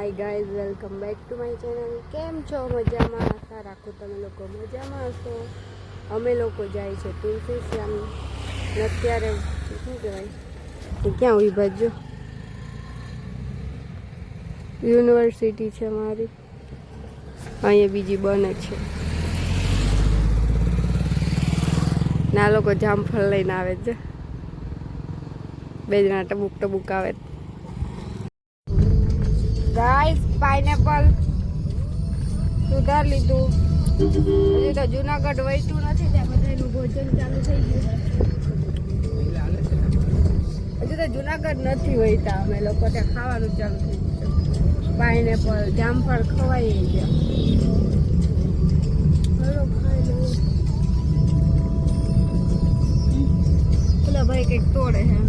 Hi guys, welcome back to my channel. કેમ છો? મજામાં? આશા રાખું તમે લોકો મજામાં હશો. અમે લોકો જાય છે તુલસી શ્યામ. અત્યારે શું કહેવાય ક્યાં ઉભી બાજુ યુનિવર્સિટી છે મારી, અહીંયા બીજી બને છે. ના લોકો જામફળ લઈને આવે છે, બે જણા ટબુક ટબુક આવે. ગાઈસ પાઇનેપલ સુધાર લીધું. હજી તો જુનાગઢ વહીતું નથી, ત્યાં બધાનું ભોજન ચાલુ થઈ ગયું. હજી તો જુનાગઢ નથી વહીતા, અમે લોકો ત્યાં ખાવાનું ચાલુ થઈ ગયું. પાઇનેપલ જામફળ ખવાઈ ગયા. હલો ખાઈ લો. પેલા ભાઈ કંઈક તોડે છે.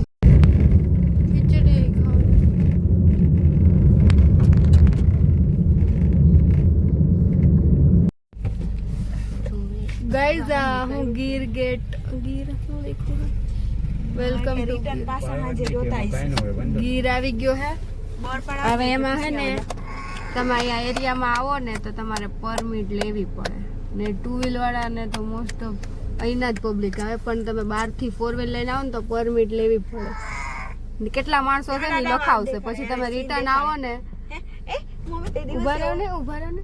ગાઈઝ હું Gir gate Gir welcome to Gir આવી ગયો હે. હવે એમાં હે ને તમે અહીંયા એરિયામાં આવો ને તો તમારે પરમિટ લેવી પડે ને. ટુ વ્હીલ વાળાને તો મોસ્ટ ઓફ અહીંના જ પબ્લિક આવે, પણ તમે બહારથી ફોર વ્હીલ લઈને આવો ને તો પરમિટ લેવી પડે. કેટલા માણસો છે ને લખાવશે, પછી તમે રિટર્ન આવો ને ઉભા રહો ને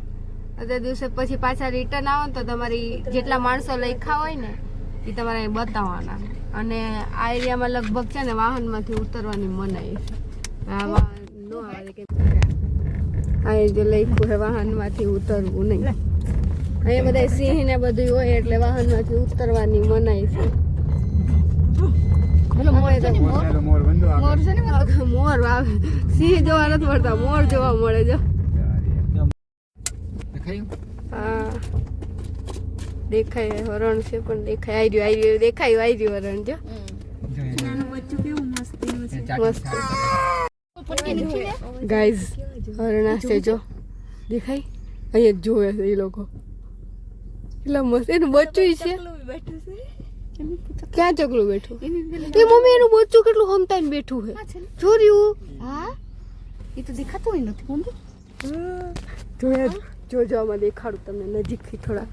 તે દિવસે પછી પાછા રિટર્ન આવો ને તો તમારી જેટલા માણસો લખ્યા હોય ને એ તમારે અહીં બતાવવાના. અને આ એરિયામાં લગભગ છે ને વાહનમાંથી ઉતરવાની મનાઈ છે. આમાં ન આવે કે આ જે લખ્યું છે વાહનમાંથી ઉતરવું નહીં. અહીંયા બધા સિંહ ને બધું હોય એટલે વાહનમાંથી ઉતરવાની મનાઈ છે. મોર આવે, સિંહ જોવા નથી મળતા, મોર જોવા મળે. જો હા દેખાય હરણ છે, પણ દેખાય આવી દેખાયું હરણ. જો ગાઈઝ હરણા છે, જો દેખાય અહીંયા જોવે છે એ લોકો. કેટલા મસ્ત એનું બચ્ચું છે. ક્યાં ચકલું બેઠું? એ મમ્મી એનું બચ્ચું કેટલું હમતાઈને બેઠું છે. જોર્યું? હા એ તો દેખાતું હોય નથી મમ્મી. જોયા જોજો આમાં દેખાડું તમને નજીકથી થોડાક.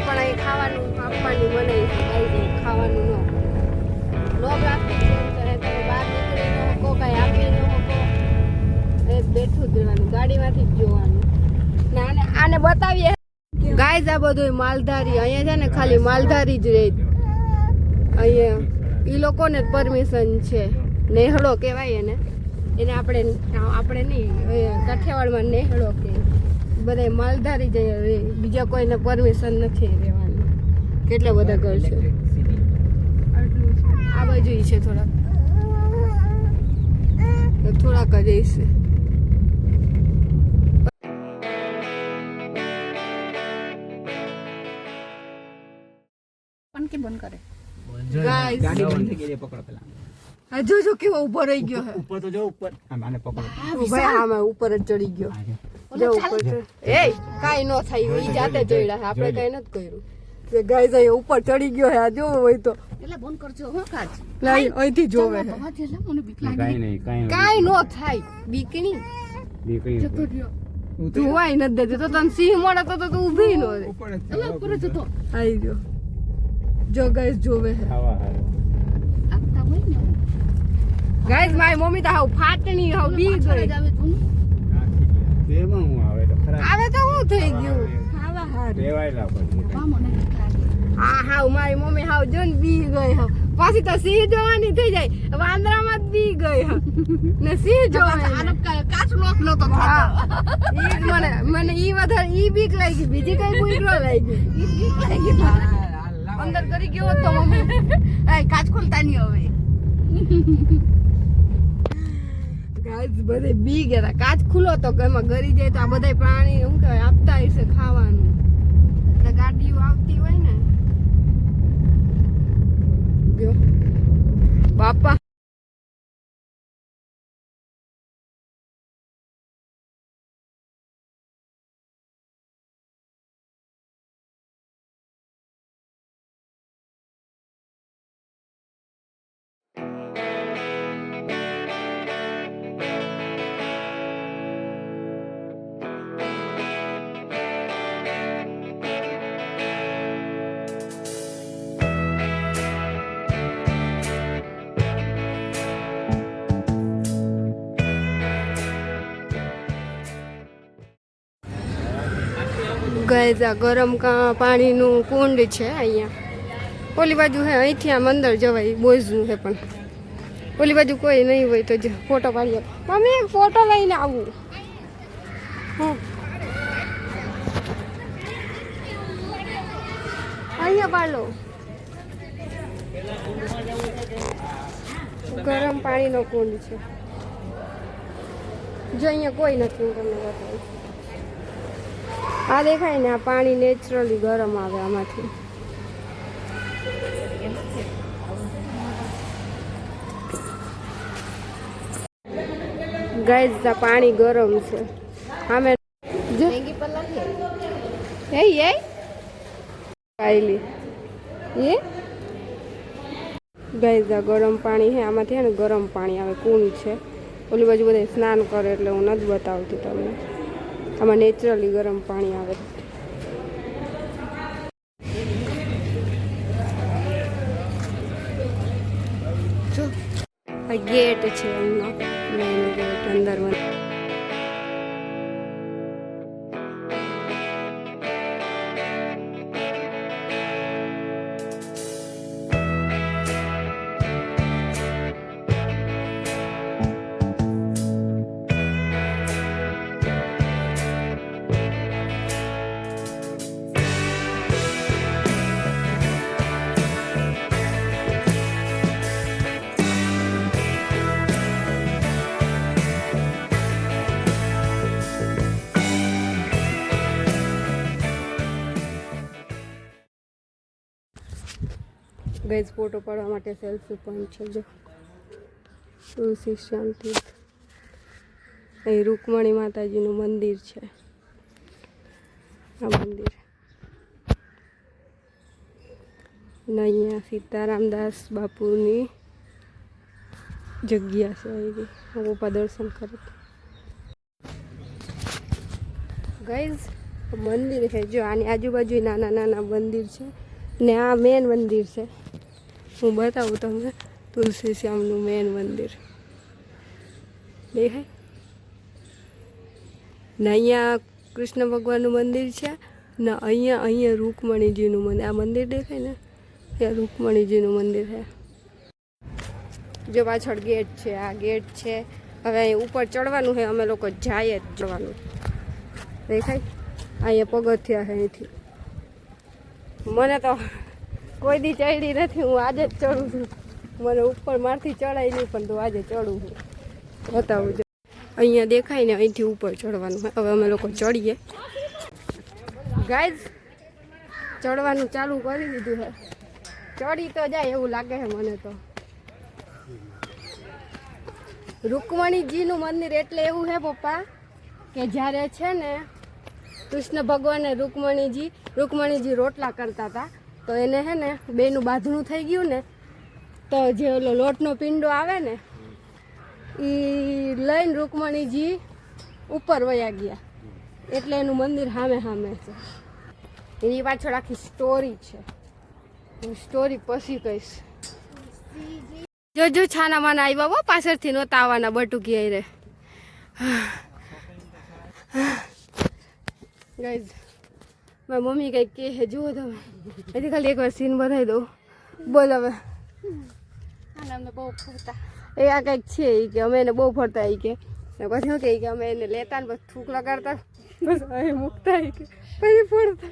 પણ અહીં ખાવાનું આપવાની મનાઈ છે. ખાવાનું નો પ્લાસ્ટિક યુઝ કરે. તમે બહાર નીકળી ન શકો, કાંઈ આપી ન શકો, એ બેઠું જ રહેવાનું, ગાડીમાંથી જ જોવાનું. ને આને બતાવીએ ગાઈઝ, આ બધું માલધારી અહીંયા છે ને, ખાલી માલધારી જ રહે. અહીંયા એ લોકોને જ પરમિશન છે. નેહડો કહેવાય એને આપણે નહીં, કાઠિયાવાડમાં નેહડો કે બધા માલધારી જ રહે. બીજા કોઈને પરમિશન નથી રહેવાની. કેટલા બધા ઘર છે. આ બાજુ છે થોડાક જ છે. જો કેવો ઉભો રહી ગયો હે. ઉપર તો જો ઉપર આને પકડો. ભાઈ આમાં ઉપર જ ચડી ગયો. જો ઉપર એ કાઈ નો થાય, ઈ જાતે ચડ્યા, આપણે કાઈ નથી કર્યું. કે ગાઈસ અહીંયા ઉપર ચડી ગયો હે. આ જો હોય તો એટલે બંધ કરજો હો કાચ. લાઈ અહીંથી જોવે હે. મને બીક લાગે. કાઈ નો થાય, બીકણી જતો રહ્યો. તું વાય ન દે તો તને સિંહ મળે તો તું ઊભી નો રહે. એટલે ઉપર જતો આઈ ગયો. જો ગાઈસ જોવે હે. આખતા હોય ને ગાઈસ. મારી મમ્મી તો હાવ ફાટણી, હાવ બી ગઈ. આવે તો શું થઈ ગયું? ખાવા હાવ મારી મમ્મી હાવ જો ને બી ગઈ. હાવ પાછી તો સિંહ જોવાની થઈ જાય, વાંદરામાં જ બી ગઈ. ને સિંહ જોવા કાચું લોક નતો. મને ઈ વધારે ઈ બીક લાગી, બીજી કઈ બીક ન લાગી. અંદર કરી ગયો તો મમ્મી કાચ ખોલતા નહીં હવે. ગાઈસ બધે બી ગયા હતા. કાચ ખુલ્લો તો કે એમાં ગરી જાય તો આ બધા પ્રાણી શું કહેવાય આપતા હશે ખાવાનું. એટલે ગાડીઓ આવતી હોય ને જો બાપા ગાઈસ આ ગરમ પાણીનું કુંડ છે અહીંયા. ઓલી બાજુ હે અહીંથી આમ અંદર જવાય બોયઝનું છે પણ ઓલી બાજુ કોઈ નહીં હોય તો ફોટો પાડીએ. મમ્મી એક ફોટો લઈને આવું. અહીંયા પાડો. ગરમ પાણીનો કુંડ છે. જો અહીંયા કોઈ નથી. હું તમને બતાવું. આ દેખાય ને આ પાણી નેચરલી ગરમ આવે આમાંથી. ગાઈસ આ પાણી ગરમ છે. આમે જો એ કાઈલી એ ગાઈસ આ ગરમ પાણી છે. આમાંથી ને ગરમ પાણી આવે. કુંડ છે. ઓલી બાજુ બધા સ્નાન કરે એટલે હું નથી બતાવતી તમને. આમાં નેચરલી ગરમ પાણી આવે. આ ગેટ છે એમનો મેઇન ગેટ અંદર. ગાઈસ ફોટો પાડવા માટે સેલ્ફી પોઈન્ટ છે. જો તુલસી શાંતિ. અહીં રૂકમણી માતાજીનું મંદિર છે. આ મંદિર ને અહીંયા સીતારામદાસ બાપુની જગ્યા છે. આવી પપ્પા દર્શન કરે. ગાઈસ મંદિર છે. જો આની આજુબાજુ નાના નાના મંદિર છે ને આ મેન મંદિર છે. હું બતાવું તમને. તુલસી શ્યામનું મેન મંદિર દેખાય ને. અહીંયા કૃષ્ણ ભગવાનનું મંદિર છે ને અહીંયા રૂકમણીજીનું મંદિર. આ મંદિર દેખાય ને ત્યાં રૂકમણીજીનું મંદિર છે. જો પાછળ ગેટ છે. આ ગેટ છે. હવે અહીં ઉપર ચડવાનું છે. અમે લોકો જાય જ જવાનું દેખાય. અહીંયા પગથિયા છે. અહીંથી મને તો કોઈ દી ચડી નથી. હું આજે જ ચડું છું. મને ઉપર મારથી ચડાય નહીં પણ તો આજે ચડું છું. બતાવું છું. અહીંયા દેખાય ને અહીંથી ઉપર ચડવાનું. હવે અમે લોકો ચડીએ. ગાઈઝ ચડવાનું ચાલુ કરી દીધું છે. ચડી તો જાય એવું લાગે છે મને તો. રૂકમણીજીનું મંદિર એટલે એવું છે પપ્પા કે જ્યારે છે ને કૃષ્ણ ભગવાન ને રૂકમણીજી રોટલા કરતા હતા તો એને છે ને બેનું બાંધણું થઈ ગયું ને તો જે ઓલો લોટનો પિંડો આવે ને એ લઈને રૂકમણીજી ઉપર વયા ગયા એટલે એનું મંદિર સામે છે. એની પાછળ આખી સ્ટોરી છે. હું સ્ટોરી પછી કહીશ. જો છાના માના આવ્યા બહુ પાછળથી નહોતા આવવાના. બટુકી આવી રે. ગાઈઝ મારી મમ્મી કંઈક કહે જુઓ તમે. એથી ખાલી એકવાર સીન બતાવી દઉં. બોલ હવે. અમને બહુ ફરતા એ આ કંઈક છે એ કે અમે એને બહુ ફરતા એ કે પછી શું કહે કે અમે એને લેતા ને બસ થૂક લગાડતા બસ હવે મૂકતા કે પછી ફરતા.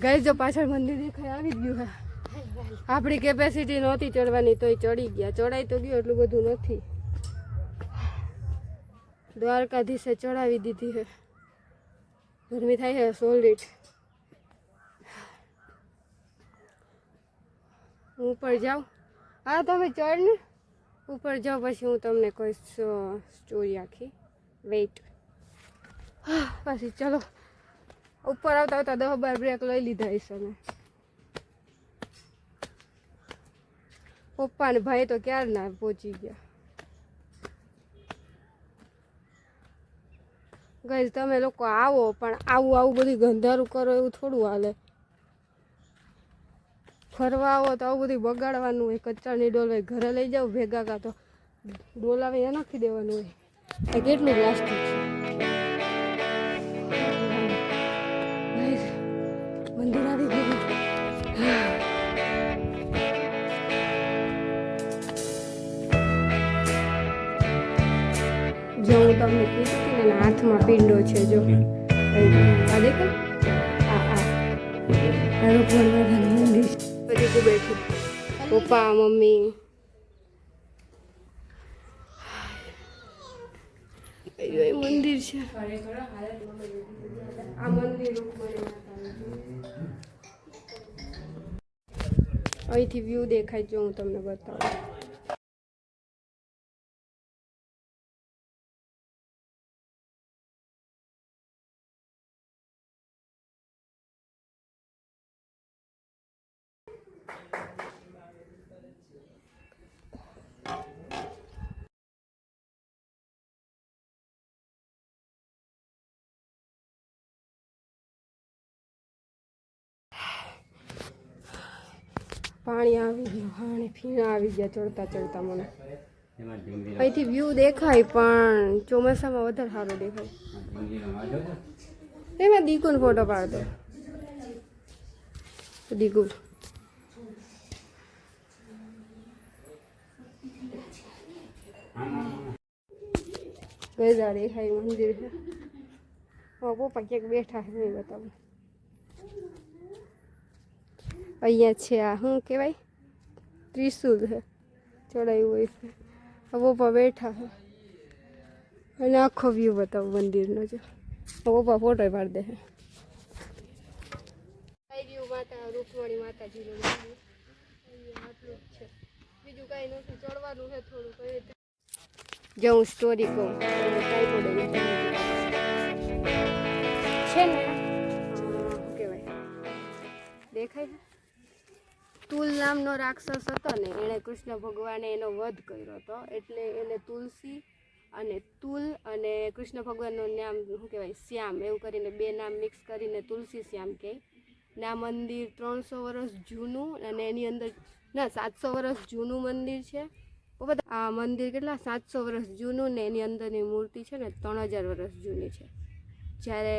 ગાઈઝ જો પાછળ મંદિર દેખાય આવી જ ગયું છે. આપણી કેપેસિટી નહોતી ચડવાની તોય ચડી ગયા. ચડાઈ તો ગયો એટલું બધું નથી. દ્વારકાધીશે ચડાવી દીધી છે. ગરમી થાય છે સોલિડ. હું ઉપર જાઉં. હા તમે ચડ ને ઉપર જાઓ પછી હું તમને કોઈ સ્ટોરી આખી. વેઇટ. પછી ચલો ઉપર આવતા આવતા 10-12 બ્રેક લઈ લીધા હશે ને. પપ્પા ને ભાઈ તો ક્યારના પહોંચી ગયા. ગઈ તમે લોકો આવો પણ આવું બધું ગંધારું કરો એવું થોડું હાલે. ફરવા આવો તો આવું બધું બગાડવાનું હોય. કચરાની ડોલ હોય ઘરે લઈ જાઓ ભેગા કા તો ડોલાવે નાખી દેવાનું હોય. આ કેટલું પ્લાસ્ટિક છે. મંદિર આવી ગયું. જો હું તમને કીધું કે એના હાથમાં પિંડો છે. જો આ દેખો બધી બેઠી પપ્પા મમ્મી. મંદિર છે આ મંદિર. અહીંથી વ્યૂ દેખાય છે. હું તમને બતાવું. પાણી આવી ગયું. પાણી ફીણા આવી ગયા ચડતા ચડતા. મને અહીંથી વ્યૂ દેખાય પણ ચોમાસામાં વધારે સારો દેખાય. એમાં દીકુનો ફોટો પાડતો. દીકુ ગજા દેખાય. મંદિર છે. પપ્પા ક્યાંક બેઠા છે. બતાવું. અહીંયા છે આ શું કહેવાય ત્રિશુલ છે ચડાયું હોય છે. પપ્પા બેઠા છે અને આખો વ્યૂ બતાવું મંદિરનો. છે પપ્પા ફોટો પાડી દે છે. માતા રૂકમણી માતાજીનું મંદિર આટલું જ છે. બીજું કાંઈ નથી. ચડવાનું છે થોડું. જો હું સ્ટોરી કહું છે ને કહેવાય દેખાય છે. તુલ નામનો રાક્ષસ હતો ને એણે કૃષ્ણ ભગવાને એનો વધ કર્યો હતો. એટલે એને તુલસી અને તુલ અને કૃષ્ણ ભગવાનનું નામ શું કહેવાય શ્યામ એવું કરીને બે નામ મિક્સ કરીને તુલસી શ્યામ કહે. ને આ મંદિર 300 વર્ષ જૂનું અને એની અંદર ના 700 વર્ષ જૂનું મંદિર છે. આ મંદિર કેટલા 700 વર્ષ જૂનું ને એની અંદરની મૂર્તિ છે ને 3000 વર્ષ જૂની છે. જ્યારે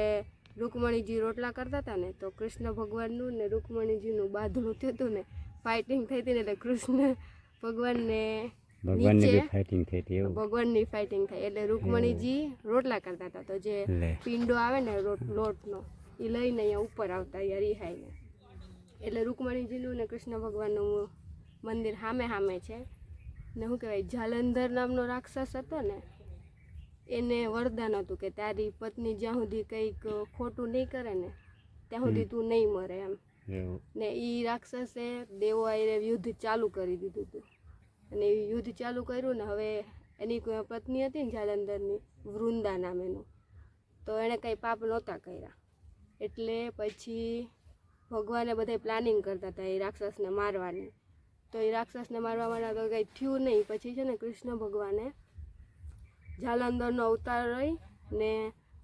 રૂકમણીજી રોટલા કરતા હતા ને તો કૃષ્ણ ભગવાનનું ને રૂકમણીજીનું બાંધણું થયું હતું ને ફાઇટિંગ થઈ હતી ને એટલે કૃષ્ણ ભગવાનની ફાઇટિંગ થઈ એટલે રૂકમણીજી રોટલા કરતા હતા. તો જે પિંડો આવે ને લોટનો એ લઈને અહીંયા ઉપર આવતા અહીંયા રિહાઈને. એટલે રૂકમણીજીનું ને કૃષ્ણ ભગવાનનું મંદિર સામે સામે છે. ને શું કહેવાય જાલંધર નામનો રાક્ષસ હતો ને એને વરદાન હતું કે તારી પત્ની જ્યાં સુધી કંઈક ખોટું નહીં કરે ને ત્યાં સુધી તું નહીં મરે એમ. ને એ રાક્ષસે દેવો આરે યુદ્ધ ચાલુ કરી દીધું હતું. અને એ યુદ્ધ ચાલુ કર્યું ને હવે એની પત્ની હતી ને જાલંધરની વૃંદા નામ એનું. તો એણે કંઈ પાપ નહોતા કર્યા. એટલે પછી ભગવાને બધા પ્લાનિંગ કરતા હતા એ રાક્ષસને મારવાની. તો એ રાક્ષસને મારવા માટે તો કંઈ થયું નહીં. પછી છે ને કૃષ્ણ ભગવાને જાલંધરનો અવતાર રહી ને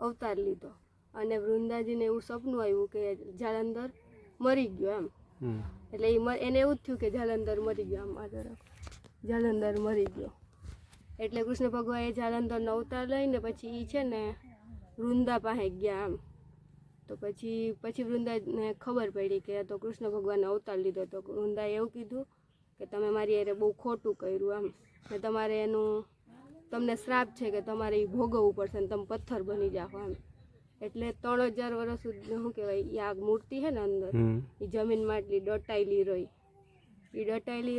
અવતાર લીધો. અને વૃંદાજીને એવું સપનું આવ્યું કે જાલંધર મરી ગયો એમ. એટલે એને એવું જ થયું કે જાલંધર મરી ગયો. આમ જાલંધર મરી ગયો. એટલે કૃષ્ણ ભગવાને જાલંધરનો અવતાર લઈને પછી એ છે ને વૃંદા પાસે ગયા એમ. તો પછી વૃંદાને ખબર પડી કે તો કૃષ્ણ ભગવાનને અવતાર લીધો. તો વૃંદાએ એવું કીધું કે તમે મારી હારે બહુ ખોટું કર્યું એમ. ને તમારે તમને શ્રાપ છે કે તમારે એ ભોગવવું પડશે ને તમે પથ્થર બની જાઓ એમ. એટલે 3000 વર્ષ સુધી શું કહેવાય આ મૂર્તિ છે ને અંદર એ જમીનમાં એટલી દટાયેલી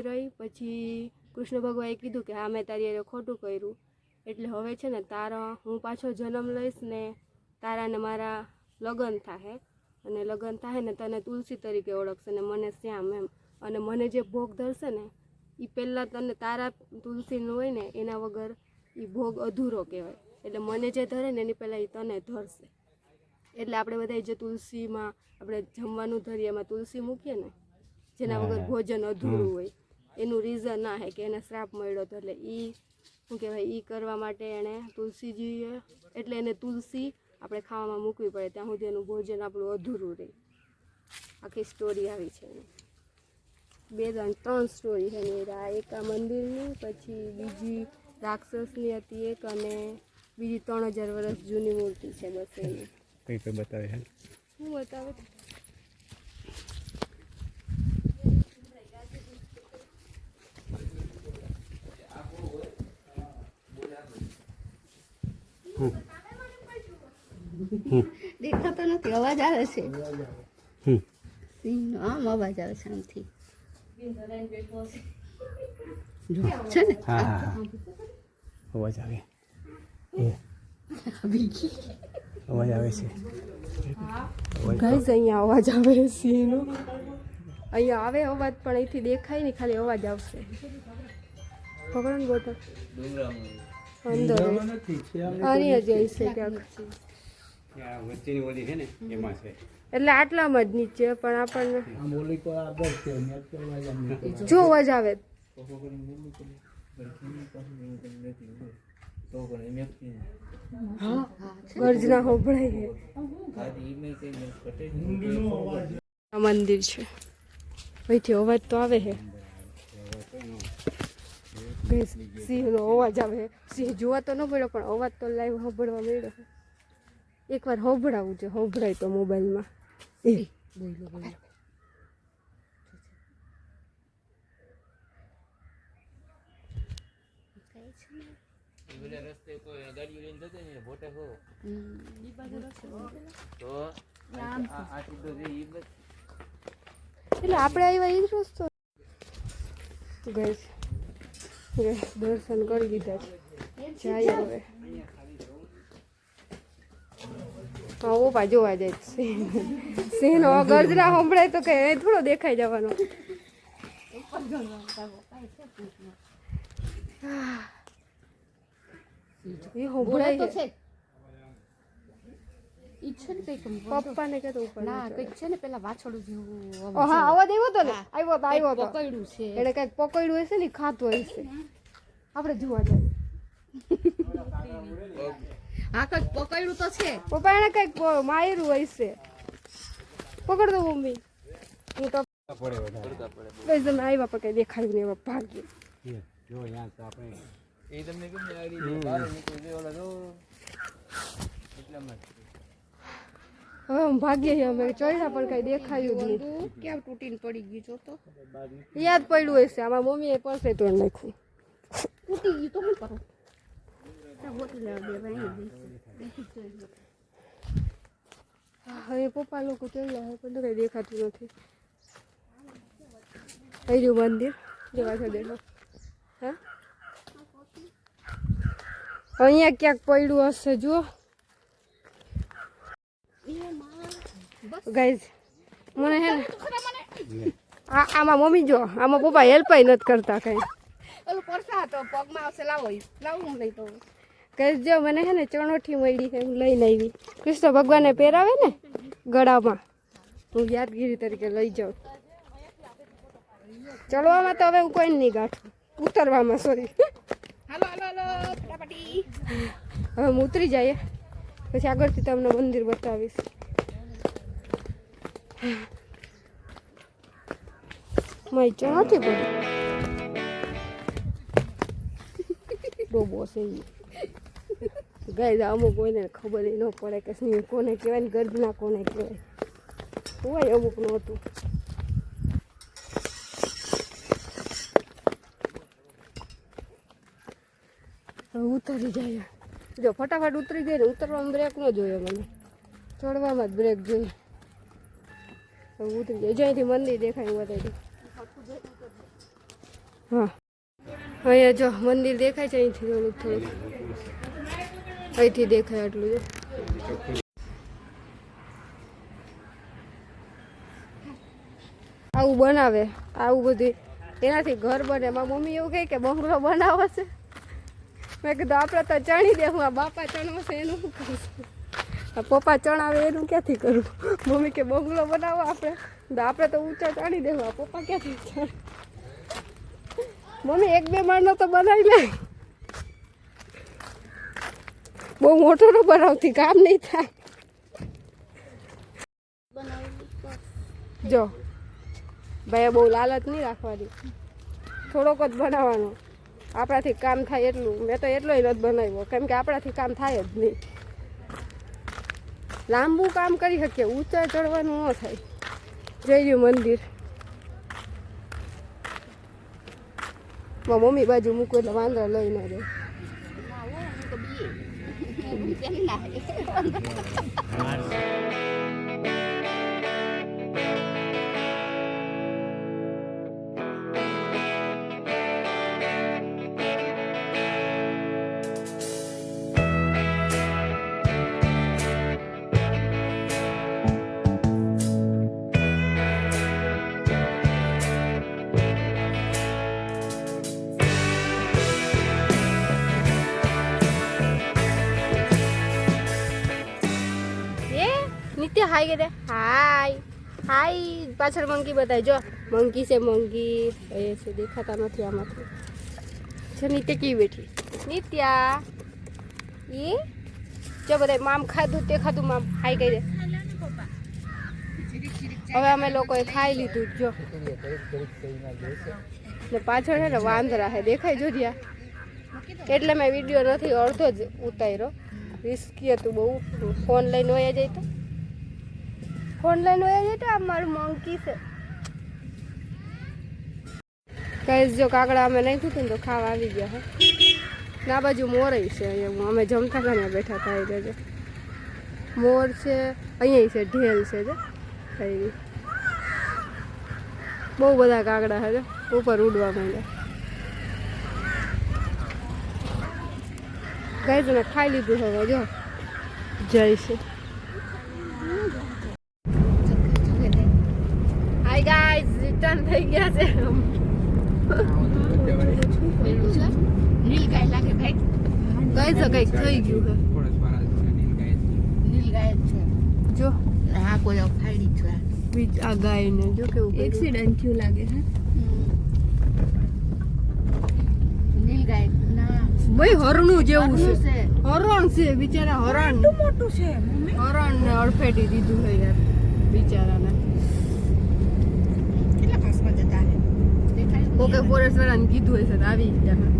રહી. પછી કૃષ્ણ ભગવાને કીધું કે હા મેં તારી હારે ખોટું કર્યું એટલે હવે છે ને તારા હું પાછો જન્મ લઈશ ને તારાને મારા લગ્ન થાય અને લગ્ન થાય ને તને તુલસી તરીકે ઓળખશે ને મને શ્યામ એમ. અને મને જે ભોગ ધરશે ને એ પહેલાં તને તારા તુલસીનું હોય ને એના વગર એ ભોગ અધૂરો કહેવાય. એટલે મને જે ધરે ને એની પહેલાં એ તને ધરશે. એટલે આપણે બધા જે તુલસીમાં આપણે જમવાનું ધરીએ એમાં તુલસી મૂકીએ ને જેના વગર ભોજન અધૂરું હોય એનું રીઝન આ છે કે એને શ્રાપ મળ્યો હતો. એટલે એ શું કહેવાય એ કરવા માટે એણે તુલસીજીએ એટલે એને તુલસી આપણે ખાવામાં મૂકવી પડે ત્યાં સુધી એનું ભોજન આપણું અધૂરું રહે. આખી સ્ટોરી આવી છે એની. 2-3 સ્ટોરી છે એની. એક આ મંદિરની, પછી બીજી રાક્ષસની હતી એક, અને બીજી 3000 વર્ષ જૂની મૂર્તિ છે. બસ એની કઈ બતાવે છે. શું બતાવે? દેખાતો નથી, અવાજ આવે છે. સિંહનો આમ અવાજ આવે છે આમથી. છે ને અવાજ આવે. અવાજ આવે છે. ગાઈઝ અહીંયા અવાજ આવે છે સિંહનો. અહીંયા આવે અવાજ પણ અહીંથી દેખાય નહીં, ખાલી અવાજ આવશે. પકડો ને બોતલ અંદર આની જ હશે ક્યાંક. વચ્ચેની ઓલી છે ને એમાં છે. એટલે આટલામાં જ નીચે પણ આપણને જો અવાજ આવે ગર્જના હોભળાય. મંદિર છે અહીંથી અવાજ તો આવે છે. સિંહનો અવાજ આવે. સિંહ જોવા તો ન મળ્યો પણ અવાજ તો લાઈવ સાંભળવા મળ્યો. એકવાર હોભળાવું છે, હોભળાય તો મોબાઈલમાં. એટલે આપણે આવ્યા એ રસ્તો દર્શન કરી દીધા છે. જાય હવે ઓપા જોવા જાય. સિંહનો ગર્જના સંભળાય તો કે થોડો દેખાઈ જવાનો. એ સંભળાય છે. પપ્પાને કે તો ઉપર ના કંઈક છે ને પેલા વાછડું જેવું. હા અવાજ આવ્યો તો ને. આવ્યો તો પકડ્યું છે. એને કઈક પકડ્યું હશે ને ખાતું હશે. આપણે જોવા જાય. હા કંઈક પકડ્યું તો છે. પપ્પા એને કઈક માર્યું હશે. પકડ દો મમ્મી. હું તો તમે આવ્યા પણ કઈ દેખાયું નહીં. એવા ભાગ્ય હવે હું ભાગ્ય અમે ચોર્યા પણ કઈ દેખાયું જ નહીં. કેમ તૂટીને પડી ગયું છો તો યાદ પડ્યું હશે. આમાં મમ્મીએ પરસે તોડ નાખ્યું. તૂટી ગયું તો શું કરો? હવે પપ્પા લોકો ચાલ્યા હોય પણ કઈ દેખાતું નથી. થઈ રહ્યું મંદિર જેવા છે દેખો. હા અહીંયા ક્યાંક પડ્યું હશે. જુઓ ગાઈઝ મને હે ને આમાં મમ્મી જો આમાં પપ્પા હેલ્પ નથી કરતા કઈ. ઓલું પરસા તો પગમાં આવશે. લાવું લઈ તો કઈ જો મને હે ને ચણોઠી મળી છે હું લઈને આવી. કૃષ્ણ ભગવાનને પહેરાવે ને ગળામાં, હું યાદગીરી તરીકે લઈ જાઉં. ચડવામાં તો હવે હું કોઈ નહીં ગાંઠું. ઉતરવામાં સોરી. હાલો ફટાફટી. હવે હું ઉતરી જઈએ પછી આગળથી તમને મંદિર બતાવીશ. મારી ચણોઠી પડી ડોબો છે. ગાય અમુક કોઈને ખબર ન પડે કે સિંહ કોને કહેવાય ને ગર્જના કોને કહેવાય. હોય અમુક નું હતું. ઉતરી જાય. જો ફટાફટ ઉતરી ગઈ ને ઉતરવામાં બ્રેક ન જોયો મને. ચડવામાં જ બ્રેક જોઈએ. ઉતરી જાય. જો અહીંથી મંદિર દેખાય બતાવી. હા અહીંયા જો મંદિર દેખાય છે અહીંથી થોડુંક. અહીંથી દેખાય એટલું જો. ચોખ્ખું આવું બનાવે આવું બધું એનાથી ઘર બને. મારી મમ્મી એવું કહે કે બંગલો બનાવો છે. મેં કીધું આપણે તો ચણી દે. હું આ બાપા ચણવાશે એનું શું કરીશું? આ પપ્પા ચણાવે એનું ક્યાંથી કરું? મમ્મી કે બંગલો બનાવો આપણે તો ઊંચા ચણી દેવું. આ પપ્પા ક્યાંથી ચણ? મમ્મી 1-2 માળનો તો બનાવી લે. બહુ મોટો ન બનાવતી, કામ નહીં થાય. જો ભાઈ બહુ લાલચ નહીં રાખવાની, થોડોક જ બનાવવાનો. આપણાથી કામ થાય એટલું. મેં તો એટલો જ બનાવ્યો કેમ કે આપણાથી કામ થાય જ નહીં. લાંબુ કામ કરી શકીએ, ઊંચા ચડવાનું ન થાય. જઈ રહ્યું મંદિર. મમ્મી બાજુ મૂકું એટલે વાંદરા લઈ ના જાય. नित्य हाय कहते हाय हाय पाछળ મંકી બતાય જો મંકી છે મંકી એ છે દેખાતા નથી આમાંથી છે નિત્ય કી બેઠી નિત્યા એ જો બતાય મામ ખાધું તે ખાધું મામ હાય કહી દે હવે અમે લોકોએ ખાઈ લીધું જો ને પાછળ છે ને વાંદરા છે દેખાય જો જ્યાં એટલે મેં વિડીયો નથી અડધો જ ઉતાર્યો રિસ્કી હતું બહુ ફોન લઈને વયા જાય તો ऑनलाइन होया है तो हमारे मंकी से गाइस जो काकड़ा में नहीं थी तो खावा આવી ગયા હે ના બાજુ મોર છે અહીંયા અમે જમતા ઘરે બેઠા હતા એ જો મોર છે અહીંયા છે ઢેલ છે જો થઈ બહુ બધા કાકડા છે જો ઉપર ઉડવા માંડ્યા ગાઈસ ને ખાઈ લીધું હવે જો જય છે हाय गाइस रिटर्न થઈ ગયા છે નીલ ગાય લાગે ભાઈ કઈ તો કઈ થઈ ગયું છે નીલ ગાય છે જો આ કોઈ ફાડી છે બીજ આ ગાય ને જો કેવું એક્સિડન્ટ થયું લાગે છે નીલ ગાય ના ભાઈ હરણું જેવું છે હરણ છે બિચારા હરણ મોટું છે મમ્મી હરણ ને અડફેટી દીધું છે યાર બિચારાને ઓકે ફોરેસ્ટ વાળાને કીધું હશે તો આવી ગયા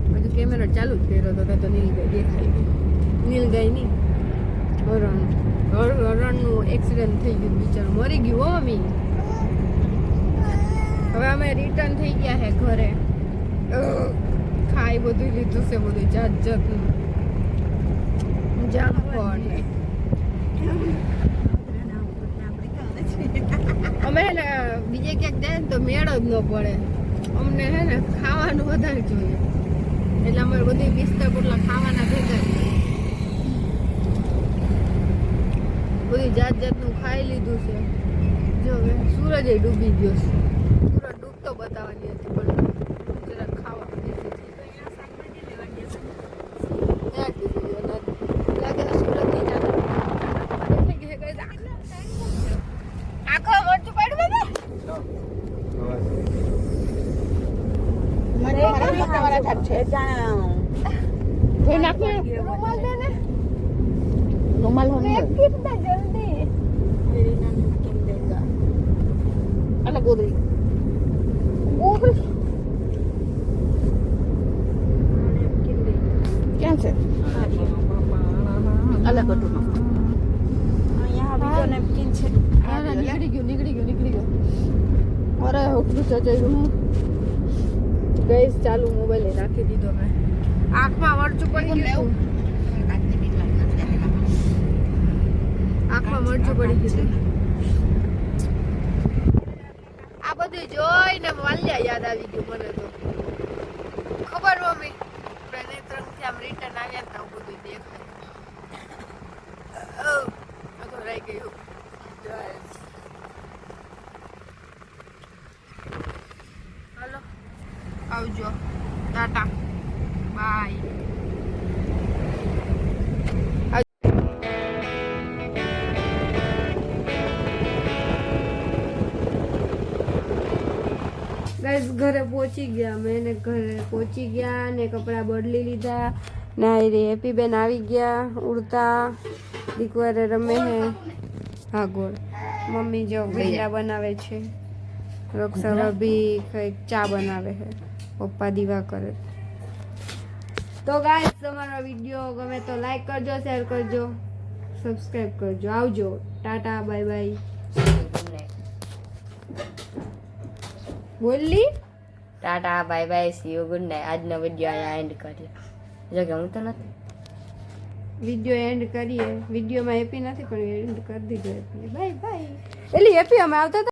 બધું કેમેરા ચાલુ જ કર્યો હતો તો નીલગાય દેખાઈ ગઈ નીલગાય નહીં હરણનું એક્સિડન્ટ થઈ ગયું બિચારું મરી ગયું હો મમ્મી હવે અમે રિટર્ન થઈ ગયા છે ઘરે ખાઈ બધું લીધું છે બધું જાત જાતનું જામફળ અમે હે ને બીજે ક્યાંક જાય ને તો મેળો જ ન પડે અમને હે ને ખાવાનું વધારે જોઈએ એટલે અમારે બધી 20 પોટલા ખાવાના ભેગા બધી જાત જાતનું ખાઈ લીધું છે જો હવે સૂરજ ડૂબી ગયો છે સૂરજ ડૂબતો બતાવવાની હતી પણ જરા ખાવા લાગે સૂરજ નહીં જાતો આખો મોટું પડ્યું ને મને મારા ઠાક છે કોઈ નાખો રૂમાલ દે ને રૂમાલ હોને કિतना जल्दी मेरी नानी किन देगा अला गोदरी क्या છે અલગ હતું અહીંયા બીજો નેપકિન છે નીકળી ગયો અરે એટલું ચચાયું ગેસ ચાલુ મોબાઈલ રાખી દીધો મેં આંખમાં મરચું પડી ગયું આંખમાં મરચું પડી ગયું આ બધું જોઈને માલ્યા યાદ આવી ગયું મને તો ખબર મમ્મી આપણે નેત્રંગથી આમ આવજો, ટાટા, બાય. ગાઈસ ઘરે પહોંચી ગયા, મેં ઘરે પહોંચી ગયા ને કપડાં બદલી લીધા ને હેપી બેન આવી ગયા ઉડતા, દીકવારે રમે હે. હા ગોળ મમ્મી જો ભીંડા બનાવે છે, રક્ષા ભાભી કંઈક ચા બનાવે છે, પપ્પા દીવા કરે. તો ગાઈસ તમારો વિડીયો ગમે તો લાઈક કરજો, શેર કરજો, સબસ્ક્રાઈબ કરજો. આવજો, ટાટા, બાય બાય. બોલી tata bye bye, see you, good night. આજનો વિડીયો અહીંયા એન્ડ કરીએ. જો કે હું તો નથી વિડીયો એન્ડ કરીએ. વિડીયોમાં હેપી નથી પણ એન્ડ કરી દીધો. Bye bye. એટલે હેપી અમે આવતા હતા.